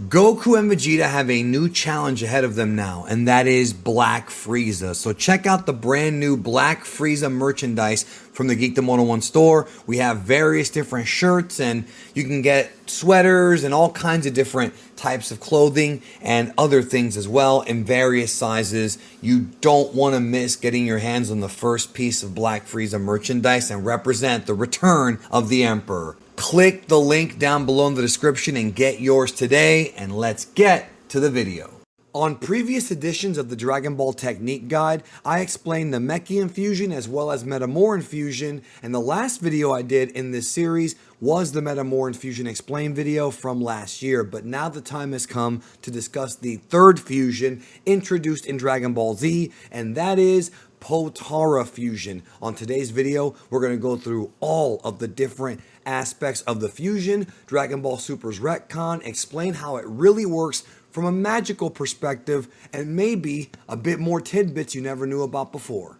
Goku and Vegeta have a new challenge ahead of them now, and that is Black Frieza. So check out the brand new Black Frieza merchandise from the Geekdom 101 store. We have various different shirts, and you can get sweaters and all kinds of different types of clothing and other things as well in various sizes. You don't want to miss getting your hands on the first piece of Black Frieza merchandise and represent the return of the Emperor. Click the link down below in the description and get yours today, and let's get to the video. On previous editions of the Dragon Ball Technique Guide, I explained the Namekian Fusion as well as Metamoran Fusion, and the last video I did in this series was the Metamoran Fusion Explained video from last year, but now the time has come to discuss the third fusion introduced in Dragon Ball Z, and that is Potara Fusion. On today's video, we're going to go through all of the different aspects of the fusion, Dragon Ball Super's retcon, explain how it really works from a magical perspective, and maybe a bit more tidbits you never knew about before.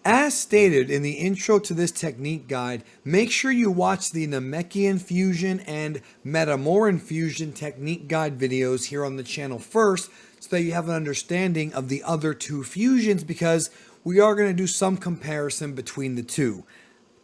As stated in the intro to this technique guide, make sure you watch the Namekian Fusion and Metamoran Fusion technique guide videos here on the channel first, so that you have an understanding of the other two fusions, because we are going to do some comparison between the two.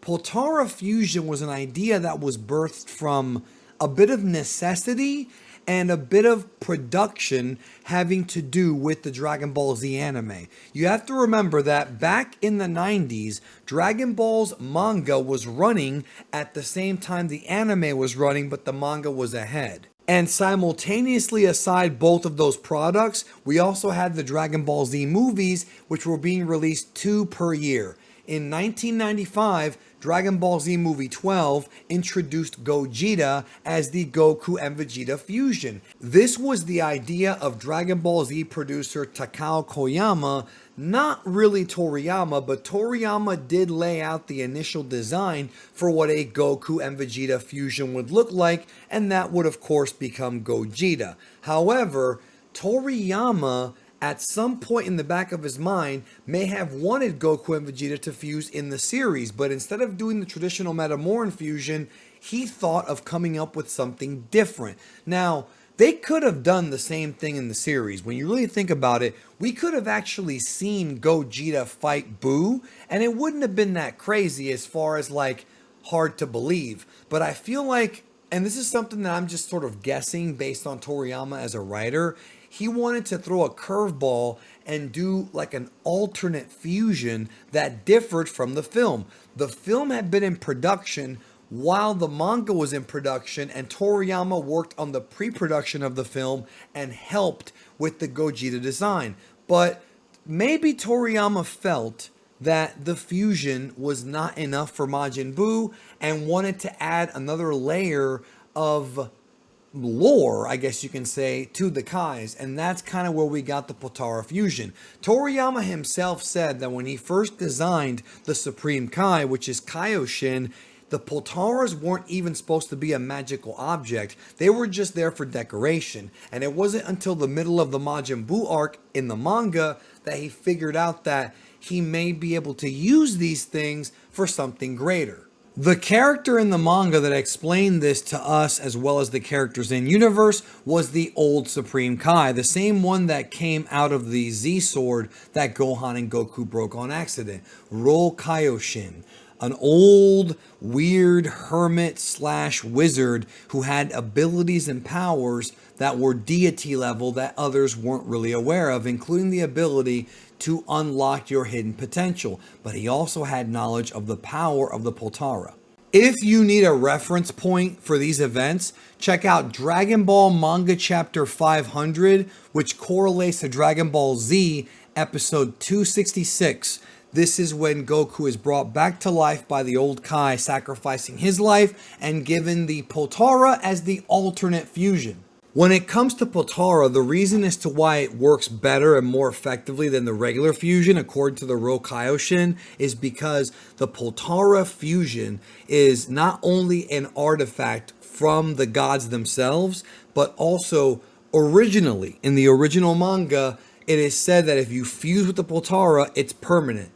Potara Fusion was an idea that was birthed from a bit of necessity and a bit of production having to do with the Dragon Ball Z anime. You have to remember that back in the 90s, Dragon Ball's manga was running at the same time the anime was running, but the manga was ahead. And simultaneously, aside both of those products, we also had the Dragon Ball Z movies, which were being released 2 per year. In 1995, Dragon Ball Z Movie 12 introduced Gogeta as the Goku and Vegeta fusion. This was the idea of Dragon Ball Z producer Takao Koyama, not really Toriyama, but Toriyama did lay out the initial design for what a Goku and Vegeta fusion would look like, and that would of course become Gogeta. However, Toriyama at some point in the back of his mind may have wanted Goku and Vegeta to fuse in the series, but instead of doing the traditional Metamoran fusion, he thought of coming up with something different. Now, they could have done the same thing in the series. When you really think about it, we could have actually seen Gogeta fight Buu, and it wouldn't have been that crazy as far as like hard to believe. But I feel like, and this is something that I'm just sort of guessing based on Toriyama as a writer, he wanted to throw a curveball and do like an alternate fusion that differed from the film. The film had been in production while the manga was in production, and Toriyama worked on the pre-production of the film and helped with the Gogeta design. But maybe Toriyama felt that the fusion was not enough for Majin Buu and wanted to add another layer of lore, I guess you can say, to the Kais, and that's kind of where we got the Potara Fusion. Toriyama himself said that when he first designed the Supreme Kai, which is Kaioshin, the Potaras weren't even supposed to be a magical object. They were just there for decoration, and it wasn't until the middle of the Majin Buu arc in the manga that he figured out that he may be able to use these things for something greater. The character in the manga that explained this to us, as well as the characters in universe, was the old Supreme Kai, the same one that came out of the Z sword that Gohan and Goku broke on accident. Ro Kaioshin, an old, weird hermit slash wizard who had abilities and powers that were deity level that others weren't really aware of, including the ability to unlock your hidden potential, but he also had knowledge of the power of the Potara. If you need a reference point for these events, check out Dragon Ball Manga Chapter 500, which correlates to Dragon Ball Z Episode 266. This is when Goku is brought back to life by the old Kai, sacrificing his life and given the Potara as the alternate fusion. When it comes to Potara, the reason as to why it works better and more effectively than the regular fusion, according to the Rokaioshin, is because the Potara Fusion is not only an artifact from the gods themselves, but also originally, in the original manga, it is said that if you fuse with the Potara, it's permanent.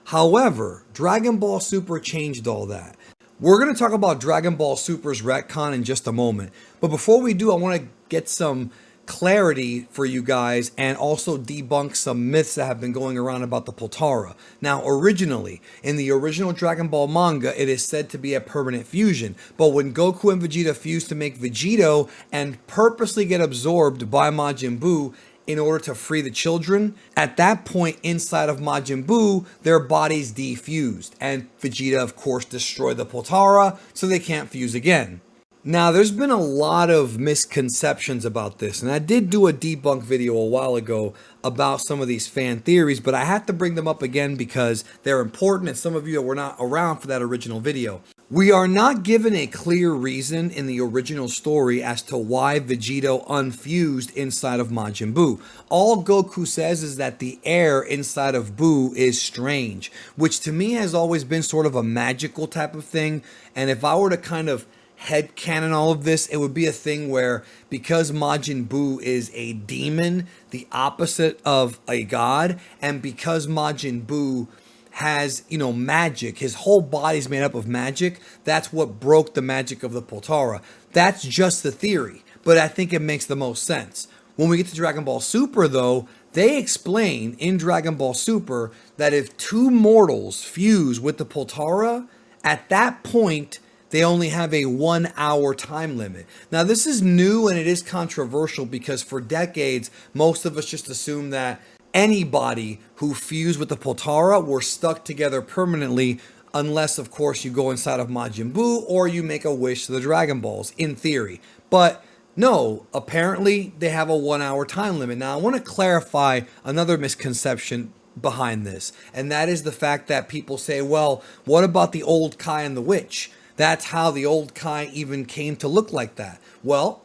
However, Dragon Ball Super changed all that. We're going to talk about Dragon Ball Super's retcon in just a moment. But before we do, I want to get some clarity for you guys and also debunk some myths that have been going around about the Potara. Now, originally, in the original Dragon Ball manga, it is said to be a permanent fusion. But when Goku and Vegeta fuse to make Vegito and purposely get absorbed by Majin Buu, in order to free the children, at that point inside of Majin Buu, their bodies defused. And Vegeta, of course, destroyed the Potara, so they can't fuse again. Now, there's been a lot of misconceptions about this, and I did do a debunk video a while ago about some of these fan theories, but I had to bring them up again because they're important, and some of you were not around for that original video. We are not given a clear reason in the original story as to why Vegito unfused inside of Majin Buu. All Goku says is that the air inside of Buu is strange, which to me has always been sort of a magical type of thing, and if I were to kind of headcanon all of this, it would be a thing where because Majin Buu is a demon, the opposite of a god, and because Majin Buu has, magic, his whole body's made up of magic, that's what broke the magic of the Potara. That's just the theory, but I think it makes the most sense. When we get to Dragon Ball Super, though, they explain in Dragon Ball Super that if two mortals fuse with the Potara, at that point, they only have a 1 hour time limit. Now, this is new and it is controversial because for decades, most of us just assume that anybody who fused with the Potara were stuck together permanently, unless, of course, you go inside of Majin Buu or you make a wish to the Dragon Balls, in theory. But no, apparently they have a 1 hour time limit. Now, I want to clarify another misconception behind this, and that is the fact that people say, well, what about the old Kai and the Witch? That's how the old Kai even came to look like that. Well,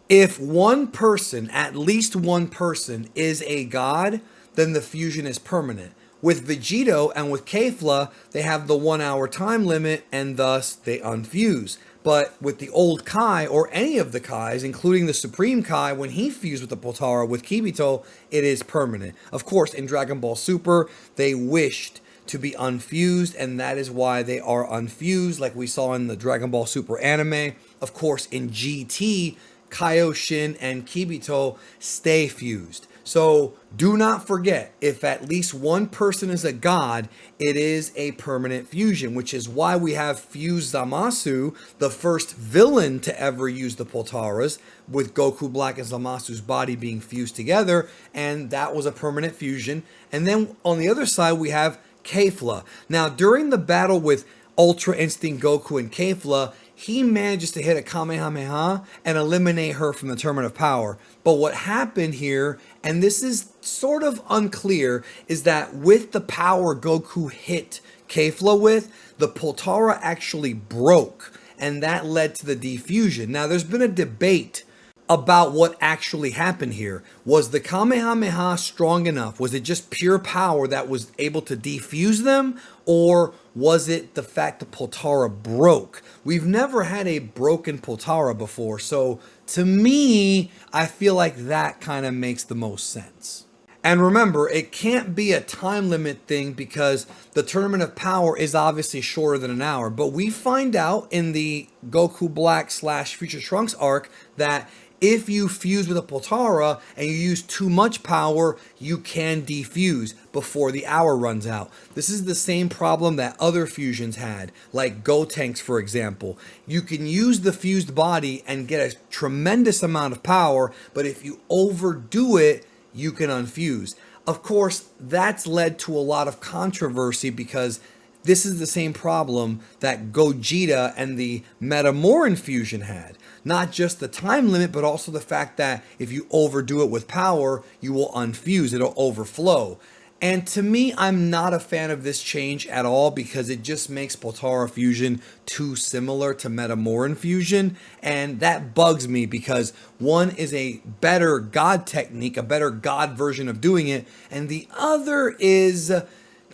if one person, at least one person, is a god, then the fusion is permanent. With Vegito and with Kefla, they have the 1 hour time limit and thus they unfuse. But with the old Kai, or any of the Kais, including the Supreme Kai, when he fused with the Potara with Kibito, it is permanent. Of course, in Dragon Ball Super, they wished to be unfused, and that is why they are unfused, like we saw in the Dragon Ball Super anime. Of course, in GT, Kaioshin and Kibito stay fused. So do not forget, if at least one person is a god, it is a permanent fusion, which is why we have Fused Zamasu, the first villain to ever use the Potaras, with Goku Black and Zamasu's body being fused together, and that was a permanent fusion. And then on the other side, we have Kefla. Now, during the battle with Ultra Instinct Goku and Kefla, he manages to hit a Kamehameha and eliminate her from the Tournament of Power. But what happened here, and this is sort of unclear, is that with the power Goku hit Kefla with, the Potara actually broke, and that led to the defusion. Now, there's been a debate about what actually happened here. Was the Kamehameha strong enough? Was it just pure power that was able to defuse them? Or was it the fact that Potara broke? We've never had a broken Potara before, so to me, I feel like that kind of makes the most sense. And remember, it can't be a time limit thing because the Tournament of Power is obviously shorter than an hour. But we find out in the Goku Black / Future Trunks arc that if you fuse with a Potara and you use too much power, you can defuse before the hour runs out. This is the same problem that other fusions had, like Gotenks, for example. You can use the fused body and get a tremendous amount of power, but if you overdo it, you can unfuse. Of course, that's led to a lot of controversy because this is the same problem that Gogeta and the Metamoran fusion had. Not just the time limit, but also the fact that if you overdo it with power, you will unfuse, it'll overflow. And to me, I'm not a fan of this change at all because it just makes Potara Fusion too similar to Metamoran Fusion. And that bugs me because one is a better God technique, a better God version of doing it. And the other is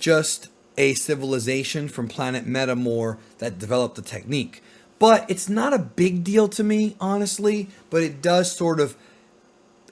just a civilization from planet Metamor that developed the technique. But it's not a big deal to me, honestly, but it does sort of,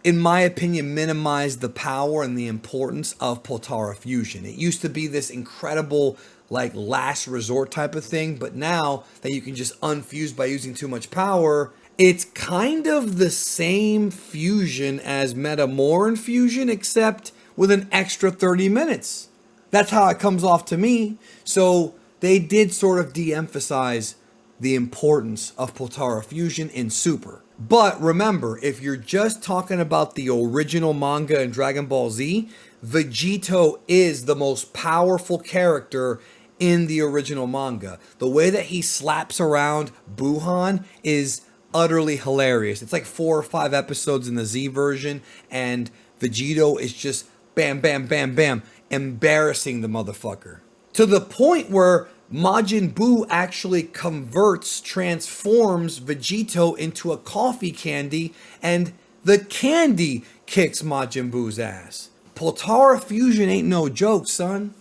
in my opinion, minimize the power and the importance of Potara Fusion. It used to be this incredible, like, last resort type of thing, but now that you can just unfuse by using too much power, it's kind of the same fusion as Metamoran Fusion, except with an extra 30 minutes. That's how it comes off to me. So they did sort of de-emphasize the importance of Potara Fusion in Super. But remember, if you're just talking about the original manga in Dragon Ball Z, Vegito is the most powerful character in the original manga. The way that he slaps around Buhan is utterly hilarious. It's like 4 or 5 episodes in the Z version, and Vegito is just bam, bam, bam, bam, embarrassing the motherfucker. To the point where Majin Buu actually transforms Vegito into a coffee candy, and the candy kicks Majin Buu's ass. Potara Fusion ain't no joke, son.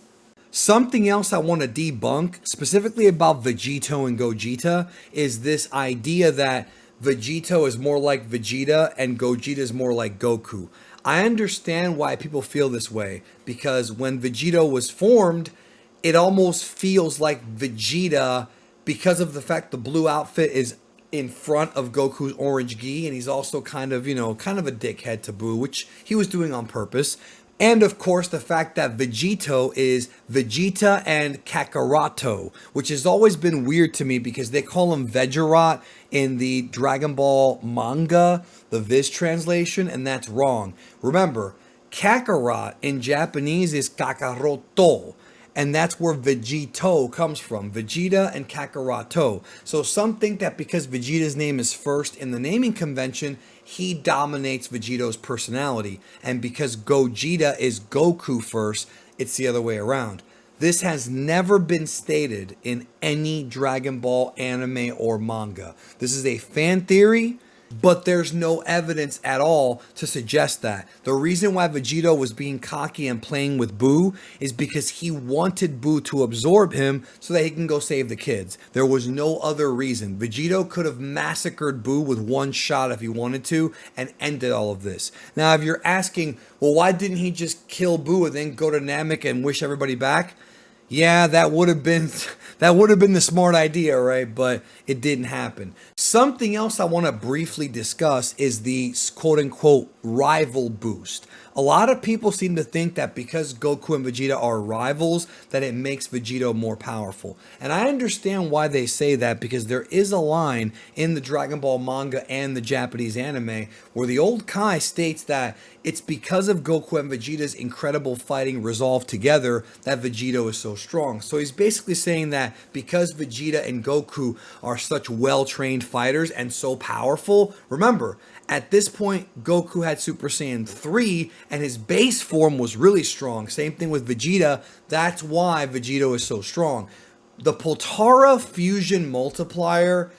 Something else I want to debunk, specifically about Vegito and Gogeta, is this idea that Vegito is more like Vegeta and Gogeta is more like Goku. I understand why people feel this way, because when Vegito was formed, it almost feels like Vegeta, because of the fact the blue outfit is in front of Goku's orange gi, and he's also kind of a dickhead to Buu, which he was doing on purpose. And of course, the fact that Vegito is Vegeta and Kakaroto, which has always been weird to me because they call him Vegerot in the Dragon Ball manga, the Viz translation, and that's wrong. Remember, Kakarot in Japanese is Kakaroto, and that's where Vegito comes from, Vegeta and Kakaroto. So some think that because Vegeta's name is first in the naming convention, he dominates Vegito's personality. And because Gogeta is Goku first, it's the other way around. This has never been stated in any Dragon Ball anime or manga. This is a fan theory, but there's no evidence at all to suggest that. The reason why Vegito was being cocky and playing with Buu is because he wanted Buu to absorb him so that he can go save the kids. There was no other reason. Vegito could have massacred Buu with one shot if he wanted to and ended all of this. Now, if you're asking, well, why didn't he just kill Buu and then go to Namek and wish everybody back? Yeah, that would have been the smart idea, right? But it didn't happen. Something else I want to briefly discuss is the quote-unquote rival boost. A lot of people seem to think that because Goku and Vegeta are rivals, that it makes Vegito more powerful. And I understand why they say that, because there is a line in the Dragon Ball manga and the Japanese anime where the old Kai states that it's because of Goku and Vegeta's incredible fighting resolve together that Vegito is so strong. So he's basically saying that because Vegeta and Goku are such well-trained fighters and so powerful, remember, at this point, Goku had Super Saiyan 3, and his base form was really strong. Same thing with Vegeta. That's why Vegito is so strong. The Potara Fusion multiplier,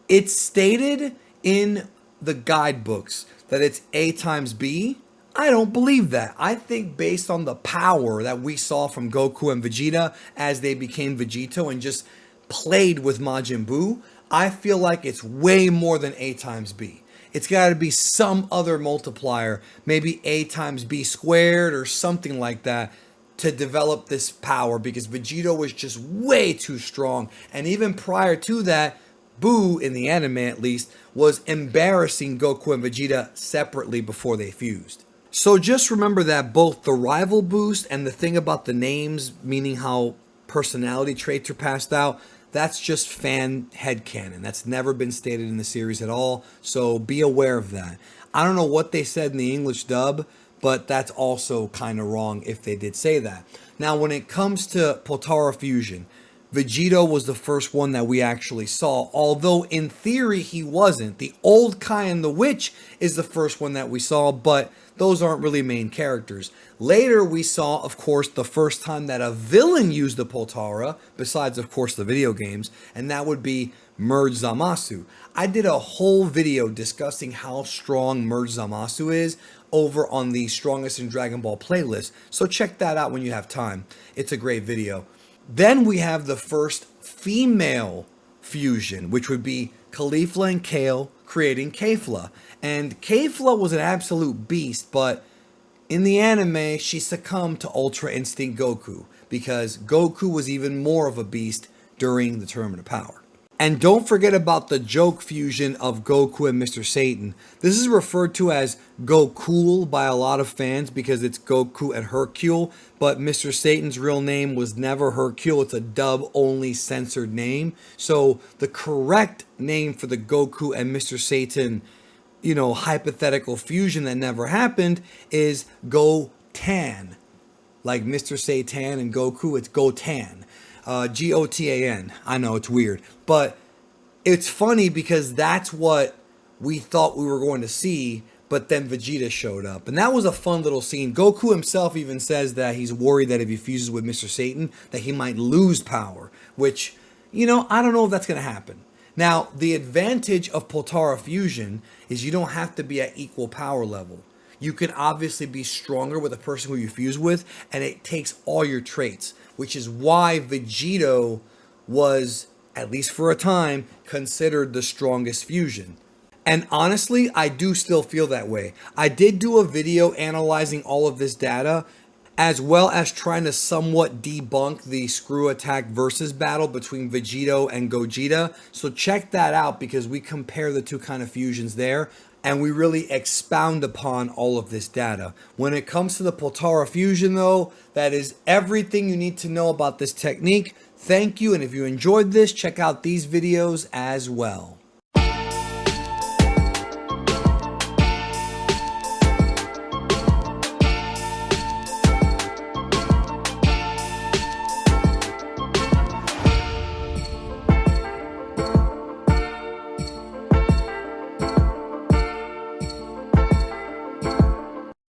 it's stated in the guidebooks that it's A times B. I don't believe that. I think based on the power that we saw from Goku and Vegeta as they became Vegito and just played with Majin Buu, I feel like it's way more than A times B. It's got to be some other multiplier, maybe A times B squared or something like that, to develop this power, because Vegito was just way too strong. And even prior to that, Buu, in the anime at least, was embarrassing Goku and Vegeta separately before they fused. So just remember that both the rival boost and the thing about the names, meaning how personality traits are passed out, that's just fan headcanon. That's never been stated in the series at all, so be aware of that. I don't know what they said in the English dub, but that's also kind of wrong if they did say that. Now, when it comes to Potara Fusion, Vegito was the first one that we actually saw, although in theory he wasn't. The old Kai and the Witch is the first one that we saw, but those aren't really main characters. Later we saw, of course, the first time that a villain used the Potara, besides of course the video games, and that would be Merge Zamasu. I did a whole video discussing how strong Merge Zamasu is over on the Strongest in Dragon Ball playlist, so check that out when you have time. It's a great video. Then we have the first female fusion, which would be Caulifla and Kale creating Kefla. And Kefla was an absolute beast, but in the anime, she succumbed to Ultra Instinct Goku because Goku was even more of a beast during the Tournament of Power. And don't forget about the joke fusion of Goku and Mr. Satan. This is referred to as Goku by a lot of fans because it's Goku and Hercule, but Mr. Satan's real name was never Hercule. It's a dub-only censored name. So the correct name for the Goku and Mr. Satan, hypothetical fusion that never happened is Gotan. Like Mr. Satan and Goku, it's Gotan. Gotan. I know it's weird, but it's funny because that's what we thought we were going to see, but then Vegeta showed up. And that was a fun little scene. Goku himself even says that he's worried that if he fuses with Mr. Satan, that he might lose power, which, I don't know if that's going to happen. Now, the advantage of Potara Fusion is you don't have to be at equal power level. You can obviously be stronger with a person who you fuse with, and it takes all your traits, which is why Vegito was, at least for a time, considered the strongest fusion. And honestly, I do still feel that way. I did do a video analyzing all of this data, as well as trying to somewhat debunk the screw attack versus battle between Vegito and Gogeta. So check that out because we compare the two kind of fusions there, and we really expound upon all of this data. When it comes to the Potara Fusion though, that is everything you need to know about this technique. Thank you, and if you enjoyed this, check out these videos as well.